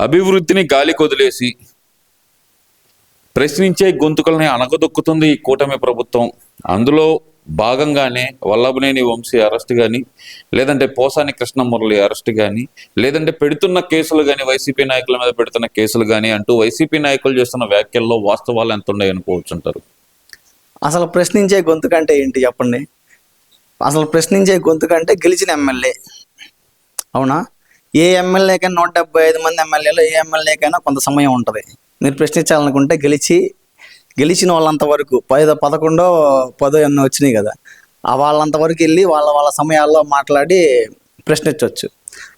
అభివృద్ధిని గాలి కొదిలేసి ప్రశ్నించే గొంతుకల్ని అణగదొక్కుతుంది ఈ కూటమి ప్రభుత్వం. అందులో భాగంగానే వల్లభనేని వంశీ అరెస్ట్ కానీ, లేదంటే పోసాని కృష్ణమురళి అరెస్ట్ కానీ, లేదంటే పెడుతున్న కేసులు కానీ, వైసీపీ నాయకుల మీద పెడుతున్న కేసులు కానీ అంటూ వైసీపీ నాయకులు చేస్తున్న వ్యాఖ్యల్లో వాస్తవాలు ఎంత ఉన్నాయి అనుకోవచ్చుంటారు. అసలు ప్రశ్నించే గొంతు కంటే ఏంటి చెప్పండి? అసలు ప్రశ్నించే గొంతు కంటే గెలిచిన ఎమ్మెల్యే. అవునా? ఏ ఎమ్మెల్యేకైనా 175 మంది ఎమ్మెల్యేలు ఏ ఎమ్మెల్యేకైనా కొంత సమయం ఉంటుంది. మీరు ప్రశ్నించాలనుకుంటే గెలిచిన వాళ్ళంత వరకు 11 10 ఎన్నో వచ్చినాయి కదా, ఆ వాళ్ళంత వరకు వెళ్ళి వాళ్ళ సమయాల్లో మాట్లాడి ప్రశ్నించవచ్చు.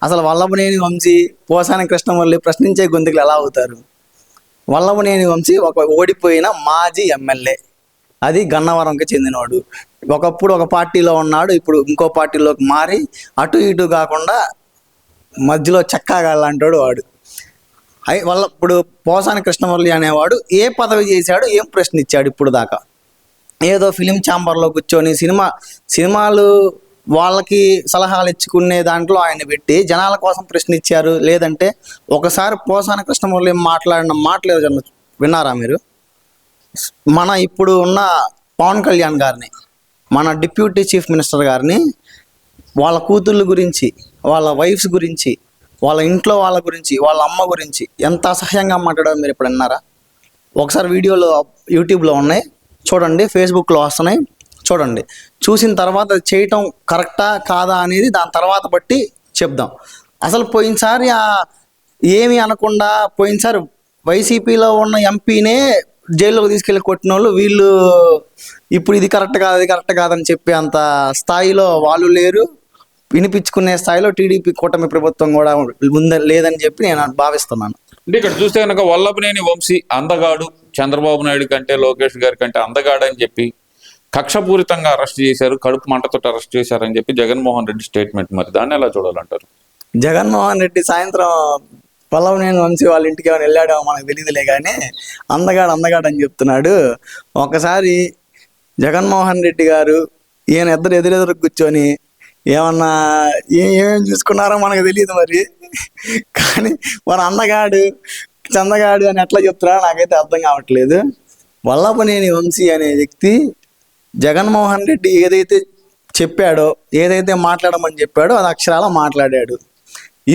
అసలు వల్లభనేని వంశీ, పోసాని కృష్ణమురళి ప్రశ్నించే గొంతుకులు ఎలా అవుతారు? వల్లభనేని వంశీ ఒక ఓడిపోయిన మాజీ ఎమ్మెల్యే, అది గన్నవరంకి చెందినవాడు. ఒకప్పుడు ఒక పార్టీలో ఉన్నాడు, ఇప్పుడు ఇంకో పార్టీలోకి మారి అటు ఇటు కాకుండా మధ్యలో చక్కాగాళ్ళంటాడు వాడు. ఇప్పుడు పోసాని కృష్ణమురళి అనేవాడు ఏ పదవి చేశాడు, ఏం ప్రశ్న ఇచ్చాడు? ఇప్పుడు దాకా ఏదో ఫిలిం ఛాంబర్లో కూర్చొని సినిమాలు వాళ్ళకి సలహాలు ఇచ్చుకునే దాంట్లో ఆయన పెట్టి జనాల కోసం ప్రశ్న ఇచ్చారు. లేదంటే ఒకసారి పోసాని కృష్ణమురళి మాట్లాడిన మాటలు విన్నారా మీరు? మన ఇప్పుడు ఉన్న పవన్ కళ్యాణ్ గారిని, మన డిప్యూటీ చీఫ్ మినిస్టర్ గారిని వాళ్ళ కూతుళ్ళ గురించి, వాళ్ళ వైఫ్స్ గురించి, వాళ్ళ ఇంట్లో వాళ్ళ గురించి, వాళ్ళ అమ్మ గురించి ఎంత అసహ్యంగా మాట్లాడారో మీరు ఇప్పుడు విన్నారా? ఒకసారి వీడియోలు యూట్యూబ్లో ఉన్నాయి, చూడండి. ఫేస్బుక్లో వస్తున్నాయి, చూడండి. చూసిన తర్వాత చేయటం కరెక్టా కాదా అనేది దాని తర్వాత బట్టి చెప్దాం. అసలు పోయినసారి ఏమీ అనకుండా పోయినసారి వైసీపీలో ఉన్న ఎంపీనే జైల్లోకి తీసుకెళ్ళి కొట్టిన వాళ్ళు వీళ్ళు ఇప్పుడు ఇది కరెక్ట్ కాదు, అది కరెక్ట్ కాదని చెప్పి అంత స్థాయిలో వాళ్ళు లేరు. వినిపించుకునే స్థాయిలో టీడీపీ కూటమి ప్రభుత్వం కూడా లేదని చెప్పి నేను భావిస్తున్నాను. అంటే ఇక్కడ చూస్తే కనుక వల్లభనేని వంశీ అందగాడు, చంద్రబాబు నాయుడు కంటే లోకేష్ గారి కంటే అందగాడు అని చెప్పి కక్షపూరితంగా అరెస్ట్ చేశారు, కడుపు మంటతో అరెస్ట్ చేశారని చెప్పి జగన్మోహన్ రెడ్డి స్టేట్మెంట్. మరి దాన్ని ఎలా చూడాలంటారు? జగన్మోహన్ రెడ్డి సాయంత్రం వల్లభనేని వంశీ వాళ్ళ ఇంటికి ఏమైనా వెళ్ళాడో మనకు తెలియదులే, కానీ అందగాడు అని చెప్తున్నాడు. ఒకసారి జగన్మోహన్ రెడ్డి గారు ఈయన ఎదురెదురు కూర్చొని ఏమన్నా ఏమేమి చూసుకున్నారో మనకు తెలియదు మరి, కానీ మన అందగాడు చందగాడు అని ఎట్లా చెప్తున్నారో నాకైతే అర్థం కావట్లేదు. వల్లభనేని వంశీ అనే వ్యక్తి జగన్మోహన్ రెడ్డి ఏదైతే చెప్పాడో, ఏదైతే మాట్లాడమని చెప్పాడో అది అక్షరాల మాట్లాడాడు.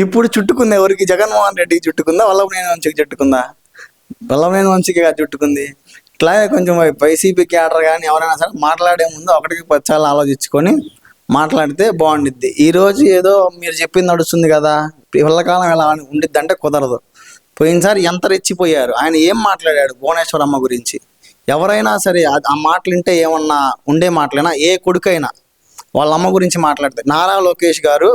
ఇప్పుడు చుట్టుకుంది ఎవరికి? జగన్మోహన్ రెడ్డికి చుట్టుకుందా, వల్లభనేని వంశీకి చుట్టుకుందా? వల్లభనేని వంశీకి చుట్టుకుంది. ఇట్లాగే కొంచెం వైసీపీ క్యాడర్ కానీ ఎవరైనా సరే మాట్లాడే ముందు 1కి 10 సార్లు ఆలోచించుకొని మాట్లాడితే బాగుండిద్ది. ఈరోజు ఏదో మీరు చెప్పింది నడుస్తుంది కదా, పిల్లకాలం ఎలా ఉండిద్ది అంటే కుదరదు. పోయినసారి ఎంత రెచ్చిపోయారు. ఆయన ఏం మాట్లాడాడు భువనేశ్వరమ్మ గురించి? ఎవరైనా సరే ఆ మాటలు వింటే ఏమన్నా ఉండే మాటలైనా, ఏ కొడుకైనా వాళ్ళ అమ్మ గురించి మాట్లాడితే నారా లోకేష్ గారు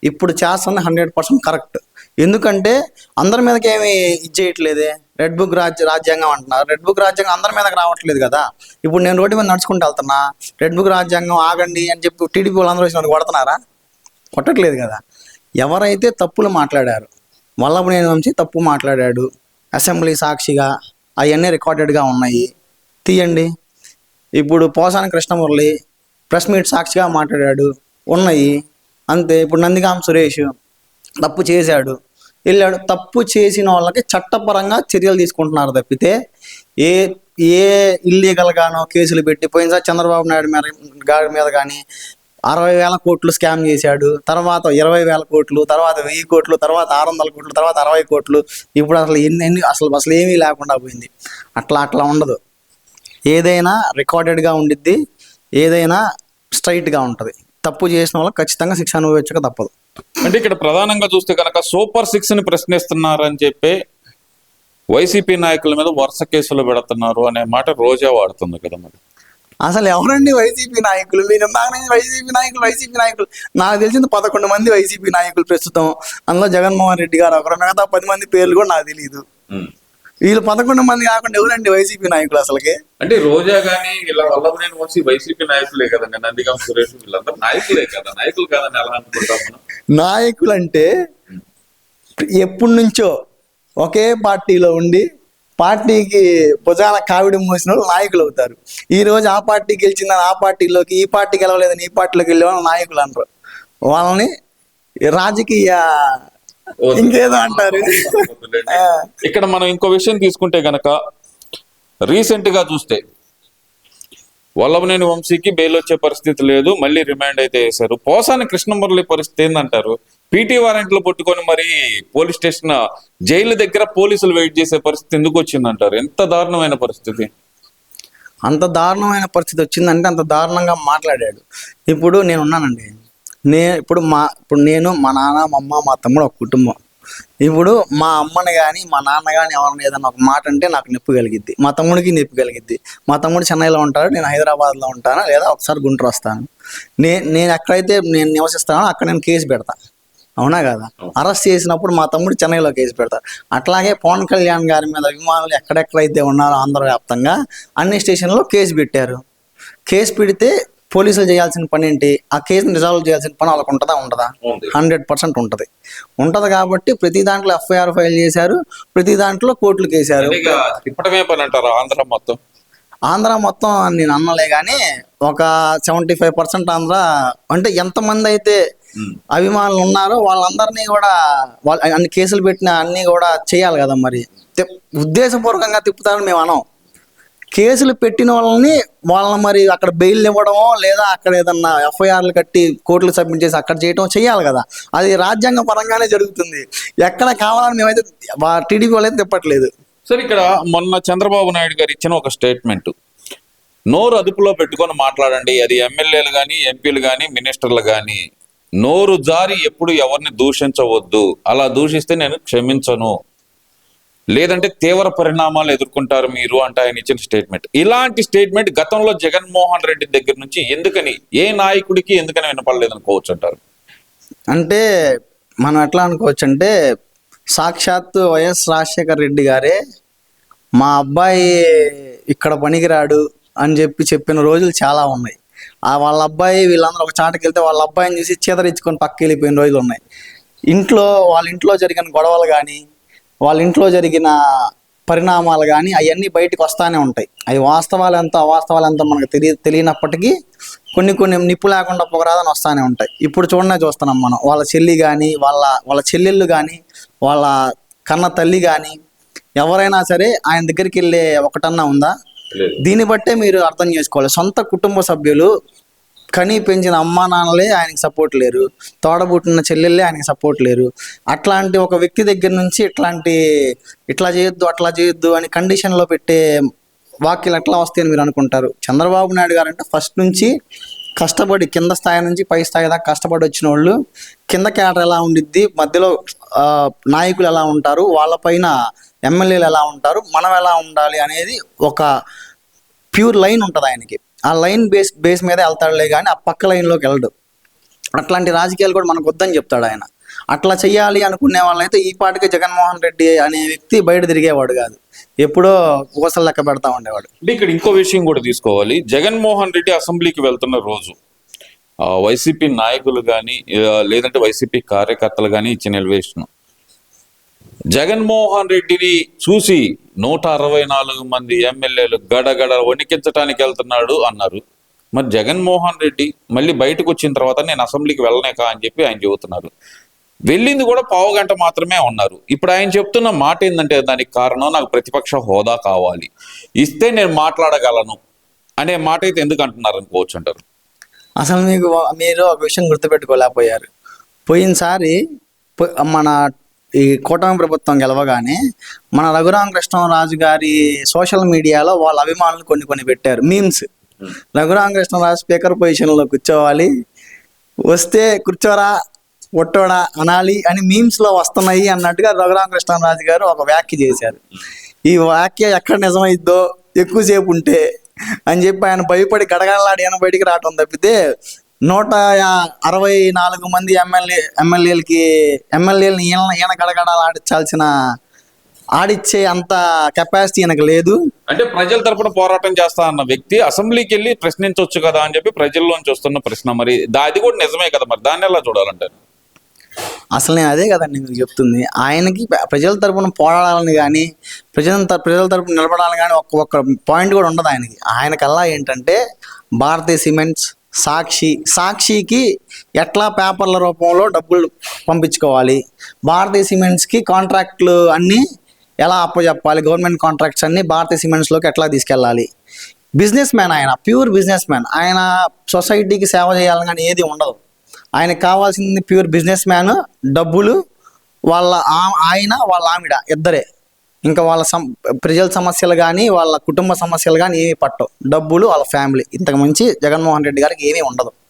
ఇప్పుడు చేస్తుంది 100% కరెక్ట్. ఎందుకంటే అందరి మీదకి ఏమి ఇచ్చేయట్లేదే. రెడ్ బుక్ రాజ్యాంగం అంటున్నారు. రెడ్ బుక్ రాజ్యాంగం అందరి మీదకి రావట్లేదు కదా. ఇప్పుడు నేను రోడ్డు మీద నడుచుకుంటూ వెళ్తున్నా, రెడ్ బుక్ రాజ్యాంగం ఆగండి అని చెప్పి టీడీపీ వాళ్ళందరూ వచ్చి కొడుతున్నారా? కొట్టట్లేదు కదా. ఎవరైతే తప్పులు మాట్లాడారు, వల్లభనేని వంశీ తప్పు మాట్లాడాడు, అసెంబ్లీ సాక్షిగా అవన్నీ రికార్డెడ్గా ఉన్నాయి, తీయండి. ఇప్పుడు పోసాని కృష్ణమురళి ప్రెస్ మీట్ సాక్షిగా మాట్లాడాడు, ఉన్నాయి, అంతే. ఇప్పుడు నందిగాం సురేష్ తప్పు చేశాడు, వెళ్ళాడు. తప్పు చేసిన వాళ్ళకి చట్టపరంగా చర్యలు తీసుకుంటున్నారు తప్పితే ఏ ఇల్లీగల్గానో కేసులు పెట్టి పోయినసారి చంద్రబాబు నాయుడు గారి మీద కానీ 60,000 కోట్లు స్కామ్ చేశాడు, తర్వాత 20,000 కోట్లు, తర్వాత 1000 కోట్లు, తర్వాత 600 కోట్లు, తర్వాత 60 కోట్లు. ఇప్పుడు అసలు అసలు ఏమీ లేకుండా పోయింది. అట్లా ఉండదు. ఏదైనా రికార్డెడ్గా ఉండిద్ది, ఏదైనా స్ట్రైట్గా ఉంటుంది. తప్పు చేసిన వాళ్ళకి ఖచ్చితంగా శిక్ష అనుభవించక తప్పదు. అంటే ఇక్కడ ప్రధానంగా చూస్తే కనుక సూపర్ 6ని ప్రశ్నిస్తున్నారని చెప్పి వైసీపీ నాయకుల మీద వరుస కేసులు పెడుతున్నారు అనే మాట రోజా వాడుతుంది కదా. మరి అసలు ఎవరండి వైసీపీ నాయకులు? మీరు వైసీపీ నాయకులు నాకు తెలిసింది 11 మంది వైసీపీ నాయకులు ప్రస్తుతం. అందులో జగన్మోహన్ రెడ్డి గారు ఒకరు, మిగతా 10 మంది పేర్లు కూడా నాకు తెలియదు. వీళ్ళు 11 మంది కాకుండా ఎవరండి వైసీపీ నాయకులు అసలుకి? అంటే రోజా గానీ ఇలా వల్లభనేని వంశీ వైసీపీ నాయకులే కదండి, నందిగాం సురేష్ వీళ్ళందరూ నాయకులే కదా. నాయకులు కాదని ఎలా అనుకుంటాం మనం? నాయకులు అంటే ఎప్పటి నుంచో ఒకే పార్టీలో ఉండి పార్టీకి భుజాన కావిడి మోసిన వాళ్ళు నాయకులు అవుతారు. ఈరోజు ఆ పార్టీ గెలిచిందని ఆ పార్టీలోకి, ఈ పార్టీ గెలవలేదని ఈ పార్టీలోకి వెళ్ళే వాళ్ళు నాయకులు అంటారు. వాళ్ళని రాజకీయ ఇంకేదో అంటారు. ఇక్కడ మనం ఇంకో విషయం తీసుకుంటే గనక రీసెంట్ గా చూస్తే వల్లభనేని వంశీకి బెయిల్ వచ్చే పరిస్థితి లేదు, మళ్ళీ రిమాండ్ అయితే వేశారు. పోసాని కృష్ణమురళి పరిస్థితి ఏందంటారు? పీటీ వారెంట్లు పట్టుకొని మరి పోలీస్ స్టేషన్ జైలు దగ్గర పోలీసులు వెయిట్ చేసే పరిస్థితి ఎందుకు వచ్చిందంటారు? ఎంత దారుణమైన పరిస్థితి! అంత దారుణమైన పరిస్థితి వచ్చిందంటే అంత దారుణంగా మాట్లాడాడు. ఇప్పుడు నేను ఉన్నానండి, ఇప్పుడు నేను, మా నాన్న, మా అమ్మ, మా తమ్ముడు ఒక కుటుంబం. ఇప్పుడు మా అమ్మని కానీ మా నాన్న కానీ ఎవరిని ఏదైనా ఒక మాట అంటే నాకు నొప్పి కలిగిద్ది, మా తమ్ముడికి నొప్పి కలిగిద్ది. మా తమ్ముడు చెన్నైలో ఉంటాడు, నేను హైదరాబాద్లో ఉంటాను, లేదా ఒకసారి గుంటూరు వస్తాను. నేను ఎక్కడైతే నేను నివసిస్తానో అక్కడ నేను కేసు పెడతా, అవునా కదా? అరెస్ట్ చేసినప్పుడు మా తమ్ముడు చెన్నైలో కేసు పెడతారు. అట్లాగే పవన్ కళ్యాణ్ గారి మీద అభిమానులు ఎక్కడెక్కడైతే ఉన్నారో ఆంధ్ర వ్యాప్తంగా అన్ని స్టేషన్లో కేసు పెట్టారు. కేసు పెడితే పోలీసులు చేయాల్సిన పని ఏంటి? ఆ కేసుని రిజాల్వ్ చేయాల్సిన పని వాళ్ళకు ఉంటుందా? ఉండదా? 100% ఉంటుంది. ఉంటుంది కాబట్టి ప్రతి దాంట్లో ఎఫ్ఐఆర్ ఫైల్ చేశారు, ప్రతి దాంట్లో కోర్టులకు వేశారు. తిప్పటమే పని అంటారు ఆంధ్ర మొత్తం నేను అన్నలే కానీ ఒక 75% ఆంధ్ర. అంటే ఎంతమంది అయితే అభిమానులు ఉన్నారో వాళ్ళందరినీ కూడా అన్ని కేసులు పెట్టిన అన్ని కూడా చేయాలి కదా. మరి ఉద్దేశపూర్వకంగా తిప్పుతారని మేము అనం. కేసులు పెట్టిన వాళ్ళని మరి అక్కడ బెయిల్ ఇవ్వడమో లేదా అక్కడ ఏదన్నా ఎఫ్ఐఆర్లు కట్టి కోర్టులు సబ్మిట్ చేసి అక్కడ చేయడం చేయాలి కదా. అది రాజ్యాంగ పరంగానే జరుగుతుంది. ఎక్కడ కావాలని మేమైతే టీడీపీ వాళ్ళైతే తిప్పట్లేదు. సరే, ఇక్కడ మొన్న చంద్రబాబు నాయుడు గారు ఇచ్చిన ఒక స్టేట్మెంట్, నోరు అదుపులో పెట్టుకొని మాట్లాడండి. అది ఎమ్మెల్యేలు కానీ, ఎంపీలు కానీ, మినిస్టర్లు కానీ, నోరు జారి ఎప్పుడు ఎవరిని దూషించవద్దు. అలా దూషిస్తే నేను క్షమించను, లేదంటే తీవ్ర పరిణామాలు ఎదుర్కొంటారు మీరు అంటే ఆయన ఇచ్చిన స్టేట్మెంట్. ఇలాంటి స్టేట్మెంట్ గతంలో జగన్మోహన్ రెడ్డి దగ్గర నుంచి ఎందుకని, ఏ నాయకుడికి ఎందుకని వినపడలేదు అనుకోవచ్చు అంటారు? అంటే మనం ఎట్లా అనుకోవచ్చు అంటే, సాక్షాత్తు వైఎస్ రాజశేఖర్ రెడ్డి గారే మా అబ్బాయి ఇక్కడ పనికిరాడు అని చెప్పిన రోజులు చాలా ఉన్నాయి. వాళ్ళ అబ్బాయి వీళ్ళందరూ ఒక చాటకి వెళ్తే వాళ్ళ అబ్బాయిని చూసి చీదరించుకొని పక్కకి వెళ్ళిపోయిన రోజులు ఉన్నాయి. వాళ్ళ ఇంట్లో జరిగిన గొడవలు కానీ, వాళ్ళ ఇంట్లో జరిగిన పరిణామాలు కానీ అవన్నీ బయటకు వస్తూనే ఉంటాయి. అవి వాస్తవాలు ఎంత అవాస్తవాలు ఎంత మనకు తెలియనప్పటికీ కొన్ని నిప్పు లేకుండా పొగరాదని వస్తూనే ఉంటాయి. ఇప్పుడు చూస్తున్నాం మనం, వాళ్ళ చెల్లి కానీ, వాళ్ళ చెల్లెళ్ళు కానీ, వాళ్ళ కన్న తల్లి కానీ ఎవరైనా సరే ఆయన దగ్గరికి వెళ్ళే ఒకటన్నా ఉందా? దీన్ని బట్టే మీరు అర్థం చేసుకోవాలి. సొంత కుటుంబ సభ్యులు కని పెంచిన అమ్మా నాన్నలే ఆయనకి సపోర్ట్ లేరు, తోడబుట్టిన చెల్లెళ్ళే ఆయనకి సపోర్ట్ లేరు. అట్లాంటి ఒక వ్యక్తి దగ్గర నుంచి ఇట్లా చేయొద్దు అట్లా చేయొద్దు అని కండిషన్లో పెట్టే వాక్యాలు ఎట్లా వస్తాయని మీరు అనుకుంటారు? చంద్రబాబు నాయుడు గారు అంటే ఫస్ట్ నుంచి కష్టపడి కింద స్థాయి నుంచి పై స్థాయి దాకా కష్టపడి వచ్చిన వాళ్ళు, కింద క్యాడర్ ఎలా ఉండిద్ది, మధ్యలో నాయకులు ఎలా ఉంటారు, వాళ్ళపైన ఎమ్మెల్యేలు ఎలా ఉంటారు, మనం ఎలా ఉండాలి అనేది ఒక ప్యూర్ లైన్ ఉంటుంది ఆయనకి. ఆ లైన్ బేస్ మీద వెళ్తాడులే కానీ ఆ పక్క లైన్లోకి వెళ్ళడు. అట్లాంటి రాజకీయాలు కూడా మనకు వద్దని చెప్తాడు ఆయన. అట్లా చెయ్యాలి అనుకునే వాళ్ళైతే ఈ పాటికి జగన్మోహన్ రెడ్డి అనే వ్యక్తి బయట తిరిగేవాడు కాదు, ఎప్పుడో ఊసలు లెక్క పెడతా ఉండేవాడు. ఇక్కడ ఇంకో విషయం కూడా తీసుకోవాలి. జగన్మోహన్ రెడ్డి అసెంబ్లీకి వెళ్తున్న రోజు వైసీపీ నాయకులు కానీ లేదంటే వైసీపీ కార్యకర్తలు కానీ ఇచ్చిన ఎలివేషన్, జగన్మోహన్ రెడ్డిని చూసి 164 మంది ఎమ్మెల్యేలు గడగడ వణికించడానికి వెళ్తున్నాడు అన్నారు. మరి జగన్మోహన్ రెడ్డి మళ్ళీ బయటకు వచ్చిన తర్వాత నేను అసెంబ్లీకి వెళ్ళనేకా అని చెప్పి ఆయన చెబుతున్నారు. వెళ్ళింది కూడా 15 గంట మాత్రమే ఉన్నారు. ఇప్పుడు ఆయన చెప్తున్న మాట ఏంటంటే దానికి కారణం నాకు ప్రతిపక్ష హోదా కావాలి, ఇస్తే నేను మాట్లాడగలను అనే మాట అయితే ఎందుకు అంటున్నారు అనుకోవచ్చు అంటారు? అసలు మీరు ఒక విషయం గుర్తుపెట్టుకోలేకపోయారు. పోయినసారి మన ఈ కూటమి ప్రభుత్వం గెలవగానే మన రఘురామకృష్ణరాజు గారి సోషల్ మీడియాలో వాళ్ళ అభిమానులు కొన్ని పెట్టారు మీమ్స్. రఘురామకృష్ణరాజు స్పీకర్ పొజిషన్లో కూర్చోవాలి, వస్తే కూర్చోరా ఒట్టోడా అనాలి అని మీమ్స్లో వస్తున్నాయి అన్నట్టుగా రఘురామకృష్ణరాజు గారు ఒక వ్యాఖ్య చేశారు. ఈ వ్యాఖ్య ఎక్కడ నిజమైద్దో ఎక్కువసేపు ఉంటే అని చెప్పి ఆయన భయపడి గడగడలాడి ఆయన బయటికి రావటం తప్పితే 164 మంది ఎమ్మెల్యేలని ఈయన గడగడలాడించాల్సిన ఆడిచ్చే అంత కెపాసిటీ ఈయనకు లేదు. అంటే ప్రజల తరపున పోరాటం చేస్తా అన్న వ్యక్తి అసెంబ్లీకి వెళ్ళి ప్రశ్నించవచ్చు కదా అని చెప్పి ప్రజల్లోంచి వస్తున్న ప్రశ్న, మరి అది కూడా నిజమే కదా, మరి దాన్ని ఎలా చూడాలంటారు? అసలు నేను అదే కదండి మీకు చెప్తుంది. ఆయనకి ప్రజల తరపున పోరాడాలని కానీ ప్రజల తరపున నిలబడాలని కానీ ఒక్క పాయింట్ కూడా ఉండదు ఆయనకి. ఆయనకల్లా ఏంటంటే భారతీయ సిమెంట్స్, సాక్షికి ఎట్లా పేపర్ల రూపంలో డబ్బులు పంపించుకోవాలి, భారతీయ సిమెంట్స్కి కాంట్రాక్ట్లు అన్నీ ఎలా అప్పచెప్పాలి, గవర్నమెంట్ కాంట్రాక్ట్స్ అన్నీ భారతీయ సిమెంట్స్లోకి ఎట్లా తీసుకెళ్ళాలి. బిజినెస్ మ్యాన్, ఆయన ప్యూర్ బిజినెస్ మ్యాన్. ఆయన సొసైటీకి సేవ చేయాలని కానీ ఏది ఉండదు. ఆయనకు కావాల్సింది ప్యూర్ బిజినెస్ మ్యాన్, డబ్బులు, ఆయన వాళ్ళ ఆవిడ ఇద్దరే. ఇంకా వాళ్ళ ప్రజల సమస్యలు కానీ వాళ్ళ కుటుంబ సమస్యలు కానీ ఏమీ పట్టవు. డబ్బులు, వాళ్ళ ఫ్యామిలీ. ఇంతకు మించి జగన్మోహన్ రెడ్డి గారికి ఏమీ ఉండదు.